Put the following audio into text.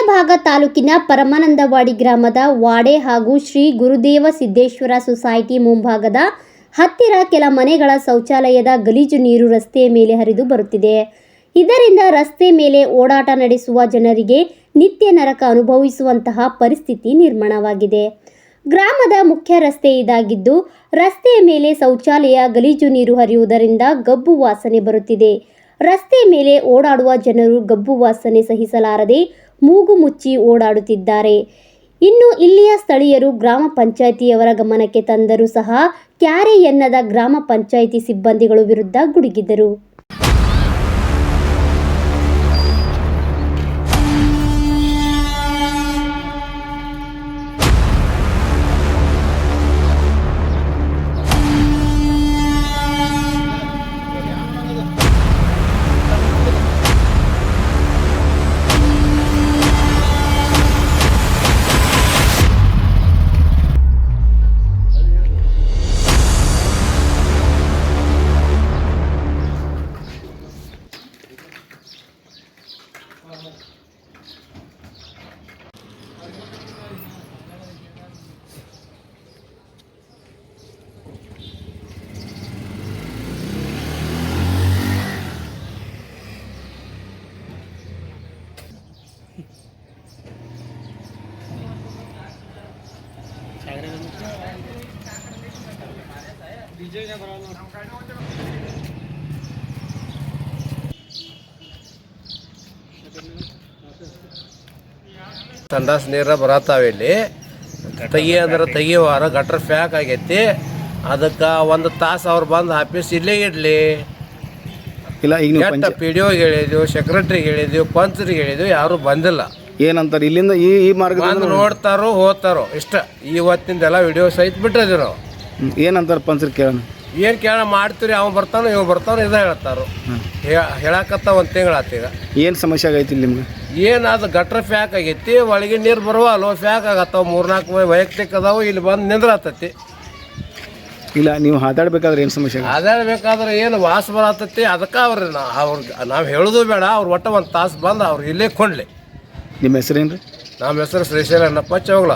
ರಾಯಭಾಗ ತಾಲೂಕಿನ ಪರಮಾನಂದವಾಡಿ ಗ್ರಾಮದ ವಾಡೆ ಹಾಗೂ ಶ್ರೀ ಗುರುದೇವ ಸಿದ್ದೇಶ್ವರ ಸೊಸೈಟಿ ಮುಂಭಾಗದ ಹತ್ತಿರ ಕೆಲ ಮನೆಗಳ ಶೌಚಾಲಯದ ಗಲೀಜು ನೀರು ರಸ್ತೆಯ ಮೇಲೆ ಹರಿದು ಬರುತ್ತಿದೆ. ಇದರಿಂದ ರಸ್ತೆ ಮೇಲೆ ಓಡಾಟ ನಡೆಸುವ ಜನರಿಗೆ ನಿತ್ಯ ನರಕ ಅನುಭವಿಸುವಂತಹ ಪರಿಸ್ಥಿತಿ ನಿರ್ಮಾಣವಾಗಿದೆ. ಗ್ರಾಮದ ಮುಖ್ಯ ರಸ್ತೆ ಇದಾಗಿದ್ದು ರಸ್ತೆಯ ಮೇಲೆ ಶೌಚಾಲಯ ಗಲೀಜು ನೀರು ಹರಿಯುವುದರಿಂದ ಗಬ್ಬು ವಾಸನೆ ಬರುತ್ತಿದೆ. ರಸ್ತೆ ಮೇಲೆ ಓಡಾಡುವ ಜನರು ಗಬ್ಬು ವಾಸನೆ ಸಹಿಸಲಾರದೆ ಮೂಗು ಮುಚ್ಚಿ ಓಡಾಡುತ್ತಿದ್ದಾರೆ. ಇನ್ನು ಇಲ್ಲಿಯ ಸ್ಥಳೀಯರು ಗ್ರಾಮ ಪಂಚಾಯಿತಿಯವರ ಗಮನಕ್ಕೆ ತಂದರೂ ಸಹ ಕ್ಯಾರೆ ಎನ್ನದ ಗ್ರಾಮ ಪಂಚಾಯಿತಿ ಸಿಬ್ಬಂದಿಗಳು ವಿರುದ್ಧ ಗುಡುಗಿದರು. ಸಂಡಾಸ್ ನೀರ ಬರತ್ತಾವ ಇಲ್ಲಿ ತೆಗಿ ಅಂದ್ರೆ ತೆಗಿವಾರ ಗಟ್ರ ಫ್ಯಾಕ್ ಆಗೈತಿ. ಅದಕ್ಕೆ ಒಂದು ತಾಸು ಅವ್ರು ಬಂದು ಆಫೀಸ್ ಇಲ್ಲೇ ಇಡಲಿ. ಇಲ್ಲ ಈಗ ಕೆಟ್ಟ ಪಿ ಡಿ ಒಗೆ ಹೇಳಿದ್ವಿ, ಸೆಕ್ರೆಟ್ರಿಗೆ ಹೇಳಿದ್ವಿ, ಪಂಚರಿಗೆ ಹೇಳಿದ್ವಿ, ಯಾರು ಬಂದಿಲ್ಲ. ಏನಂತಾರೆ ಇಲ್ಲಿಂದ ಈ ಮಾರ್ಗ ಬಂದು ನೋಡ್ತಾರೋ ಹೋಗ್ತಾರೋ ಇಷ್ಟ. ಇವತ್ತಿಂದೆಲ್ಲ ವಿಡಿಯೋ ಸಹಿತ ಬಿಟ್ಟಿದ್ವಿ ನಾವು. ಏನಂತಾರೆ ಪಂಚರ್ ಕೇಳೋಣ, ಏನು ಕೇಳ ಮಾಡ್ತೀರಿ, ಅವ್ನು ಬರ್ತಾನೋ ಇವ್ ಬರ್ತಾನೋ ಇದ ಹೇಳ್ತಾರೋ. ಹೇಳಕತ್ತ ಒಂದು ತಿಂಗಳಾತ. ಈಗ ಏನು ಸಮಸ್ಯೆ ಆಗೈತಿ ಇಲ್ಲಿ ನಿಮ್ಗೆ? ಏನಾದ ಗಟ್ರ ಫ್ಯಾಕ್ ಆಗೈತಿ, ಒಳಗೆ ನೀರು ಬರುವಲ್ವ ಫ್ಯಾಕ್ ಆಗತ್ತಾವ. 3-4 ವೈಯಕ್ತಿಕ ಅದಾವು, ಇಲ್ಲಿ ಬಂದು ನಿಂದ್ರತತಿ. ಇಲ್ಲ ನೀವು ಹಾದಾಡ್ಬೇಕಾದ್ರೆ ಏನು ಸಮಸ್ಯೆ? ಹಾದಾಡ್ಬೇಕಾದ್ರೆ ಏನು ವಾಸ ಬರತತಿ. ಅದಕ್ಕೆ ನಾವು ಹೇಳೋದು ಬೇಡ, ಅವ್ರು ಒಟ್ಟು ಒಂದು ತಾಸು ಬಂದು ಅವ್ರು ಇಲ್ಲೇ ಕೊಂಡ್ಲಿ. ನಿಮ್ಮ ಹೆಸರೇನು ರೀ? ನಮ್ಮ ಹೆಸರು ಶ್ರೀಶೈಲ ಅಣ್ಣಪ್ಪ ಚೌಗ್ಲ.